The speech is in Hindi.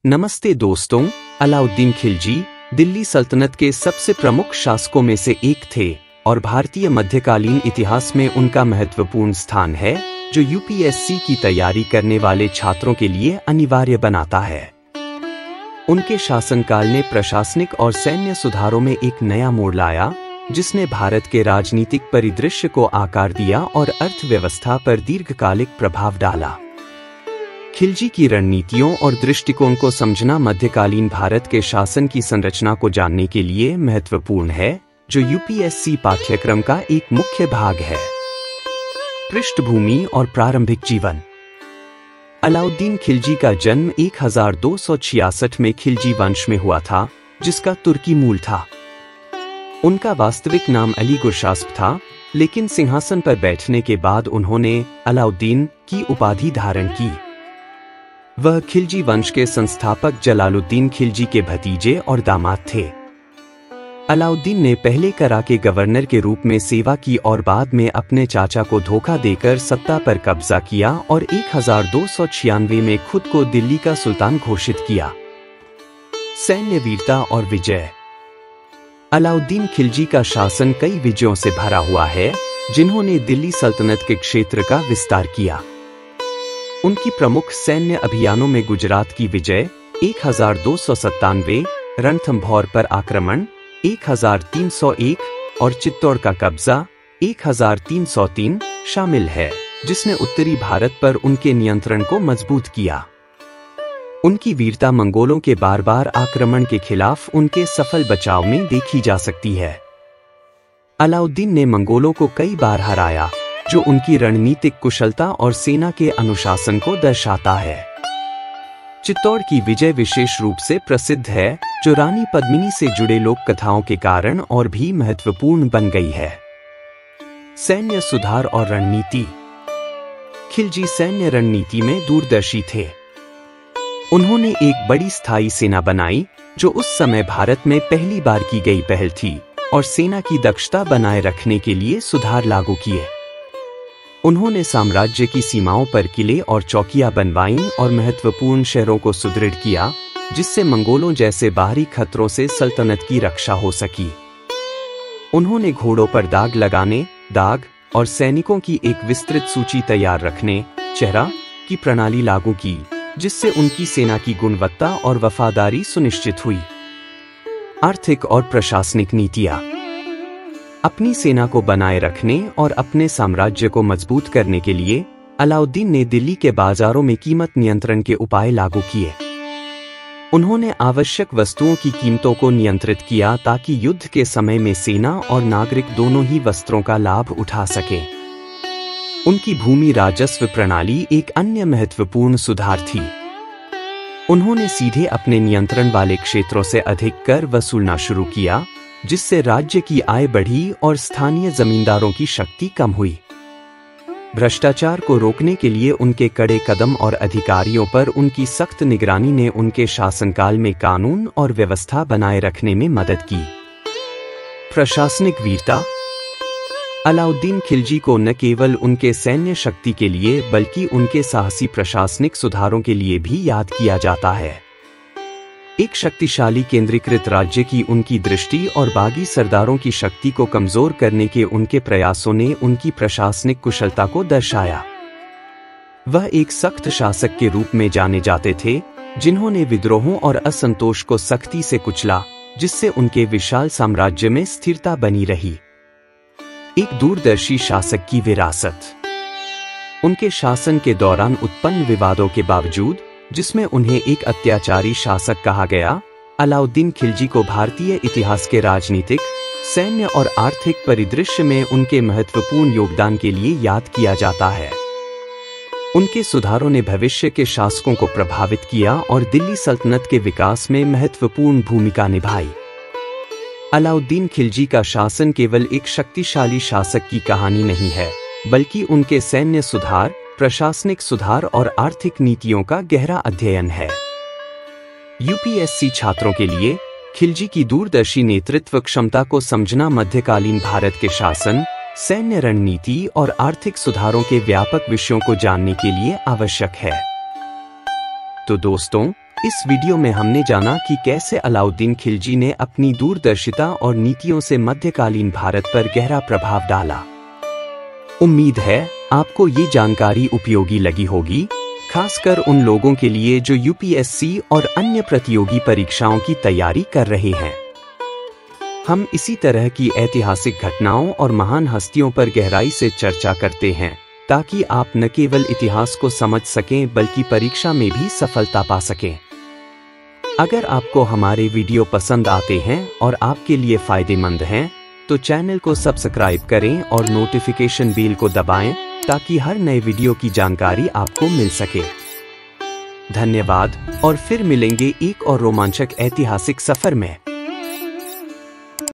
नमस्ते दोस्तों। अलाउद्दीन खिलजी दिल्ली सल्तनत के सबसे प्रमुख शासकों में से एक थे और भारतीय मध्यकालीन इतिहास में उनका महत्वपूर्ण स्थान है, जो यूपीएससी की तैयारी करने वाले छात्रों के लिए अनिवार्य बनाता है। उनके शासनकाल ने प्रशासनिक और सैन्य सुधारों में एक नया मोड़ लाया, जिसने भारत के राजनीतिक परिदृश्य को आकार दिया और अर्थव्यवस्था पर दीर्घकालिक प्रभाव डाला। खिलजी की रणनीतियों और दृष्टिकोण को समझना मध्यकालीन भारत के शासन की संरचना को जानने के लिए महत्वपूर्ण है, जो यूपीएससी पाठ्यक्रम का एक मुख्य भाग है। पृष्ठभूमि और प्रारंभिक जीवन। अलाउद्दीन खिलजी का जन्म 1266 में खिलजी वंश में हुआ था, जिसका तुर्की मूल था। उनका वास्तविक नाम अली गुरशास्प था, लेकिन सिंहासन पर बैठने के बाद उन्होंने अलाउद्दीन की उपाधि धारण की। वह खिलजी वंश के संस्थापक जलालुद्दीन खिलजी के भतीजे और दामाद थे। अलाउद्दीन ने पहले करा के गवर्नर के रूप में सेवा की और बाद में अपने चाचा को धोखा देकर सत्ता पर कब्जा किया और 1296 में खुद को दिल्ली का सुल्तान घोषित किया। सैन्य वीरता और विजय। अलाउद्दीन खिलजी का शासन कई विजयों से भरा हुआ है, जिन्होंने दिल्ली सल्तनत के क्षेत्र का विस्तार किया। उनकी प्रमुख सैन्य अभियानों में गुजरात की विजय 1297, रणथंभौर पर आक्रमण 1301 और चित्तौड़ का कब्जा 1303 शामिल है, जिसने उत्तरी भारत पर उनके नियंत्रण को मजबूत किया। उनकी वीरता मंगोलों के बार-बार आक्रमण के खिलाफ उनके सफल बचाव में देखी जा सकती है। अलाउद्दीन ने मंगोलों को कई बार हराया, जो उनकी रणनीतिक कुशलता और सेना के अनुशासन को दर्शाता है। चित्तौड़ की विजय विशेष रूप से प्रसिद्ध है, जो रानी पद्मिनी से जुड़े लोक कथाओं के कारण और भी महत्वपूर्ण बन गई है। सैन्य सुधार और रणनीति। खिलजी सैन्य रणनीति में दूरदर्शी थे। उन्होंने एक बड़ी स्थायी सेना बनाई, जो उस समय भारत में पहली बार की गई पहल थी, और सेना की दक्षता बनाए रखने के लिए सुधार लागू किए। उन्होंने साम्राज्य की सीमाओं पर किले और चौकियां बनवाईं और महत्वपूर्ण शहरों को सुदृढ़ किया, जिससे मंगोलों जैसे बाहरी खतरों से सल्तनत की रक्षा हो सकी। उन्होंने घोड़ों पर दाग लगाने, दाग और सैनिकों की एक विस्तृत सूची तैयार रखने, चेहरा की प्रणाली लागू की, जिससे उनकी सेना की गुणवत्ता और वफादारी सुनिश्चित हुई। आर्थिक और प्रशासनिक नीतियां। अपनी सेना को बनाए रखने और अपने साम्राज्य को मजबूत करने के लिए अलाउद्दीन ने दिल्ली के बाजारों में कीमत नियंत्रण के उपाय लागू किए। उन्होंने आवश्यक वस्तुओं की कीमतों को नियंत्रित किया ताकि युद्ध के समय में सेना और नागरिक दोनों ही वस्त्रों का लाभ उठा सकें। उनकी भूमि राजस्व प्रणाली एक अन्य महत्वपूर्ण सुधार थी। उन्होंने सीधे अपने नियंत्रण वाले क्षेत्रों से अधिक कर वसूलना शुरू किया, जिससे राज्य की आय बढ़ी और स्थानीय जमींदारों की शक्ति कम हुई। भ्रष्टाचार को रोकने के लिए उनके कड़े कदम और अधिकारियों पर उनकी सख्त निगरानी ने उनके शासनकाल में कानून और व्यवस्था बनाए रखने में मदद की। प्रशासनिक वीरता। अलाउद्दीन खिलजी को न केवल उनके सैन्य शक्ति के लिए बल्कि उनके साहसी प्रशासनिक सुधारों के लिए भी याद किया जाता है। एक शक्तिशाली केंद्रीकृत राज्य की उनकी दृष्टि और बागी सरदारों की शक्ति को कमजोर करने के उनके प्रयासों ने उनकी प्रशासनिक कुशलता को दर्शाया। वह एक सख्त शासक के रूप में जाने जाते थे, जिन्होंने विद्रोहों और असंतोष को सख्ती से कुचला, जिससे उनके विशाल साम्राज्य में स्थिरता बनी रही। एक दूरदर्शी शासक की विरासत। उनके शासन के दौरान उत्पन्न विवादों के बावजूद, जिसमें उन्हें एक अत्याचारी शासक कहा गया, अलाउद्दीन खिलजी को भारतीय इतिहास के राजनीतिक, सैन्य और आर्थिक परिदृश्य में उनके महत्वपूर्ण योगदान के लिए याद किया जाता है। उनके सुधारों ने भविष्य के शासकों को प्रभावित किया और दिल्ली सल्तनत के विकास में महत्वपूर्ण भूमिका निभाई। अलाउद्दीन खिलजी का शासन केवल एक शक्तिशाली शासक की कहानी नहीं है, बल्कि उनके सैन्य सुधार, प्रशासनिक सुधार और आर्थिक नीतियों का गहरा अध्ययन है। यूपीएससी छात्रों के लिए खिलजी की दूरदर्शी नेतृत्व क्षमता को समझना मध्यकालीन भारत के शासन, सैन्य रणनीति और आर्थिक सुधारों के व्यापक विषयों को जानने के लिए आवश्यक है। तो दोस्तों, इस वीडियो में हमने जाना कि कैसे अलाउद्दीन खिलजी ने अपनी दूरदर्शिता और नीतियों से मध्यकालीन भारत पर गहरा प्रभाव डाला। उम्मीद है आपको ये जानकारी उपयोगी लगी होगी, खासकर उन लोगों के लिए जो यूपीएससी और अन्य प्रतियोगी परीक्षाओं की तैयारी कर रहे हैं। हम इसी तरह की ऐतिहासिक घटनाओं और महान हस्तियों पर गहराई से चर्चा करते हैं, ताकि आप न केवल इतिहास को समझ सकें बल्कि परीक्षा में भी सफलता पा सकें। अगर आपको हमारे वीडियो पसंद आते हैं और आपके लिए फायदेमंद हैं, तो चैनल को सब्सक्राइब करें और नोटिफिकेशन बेल को दबाएं, ताकि हर नए वीडियो की जानकारी आपको मिल सके। धन्यवाद और फिर मिलेंगे एक और रोमांचक ऐतिहासिक सफर में।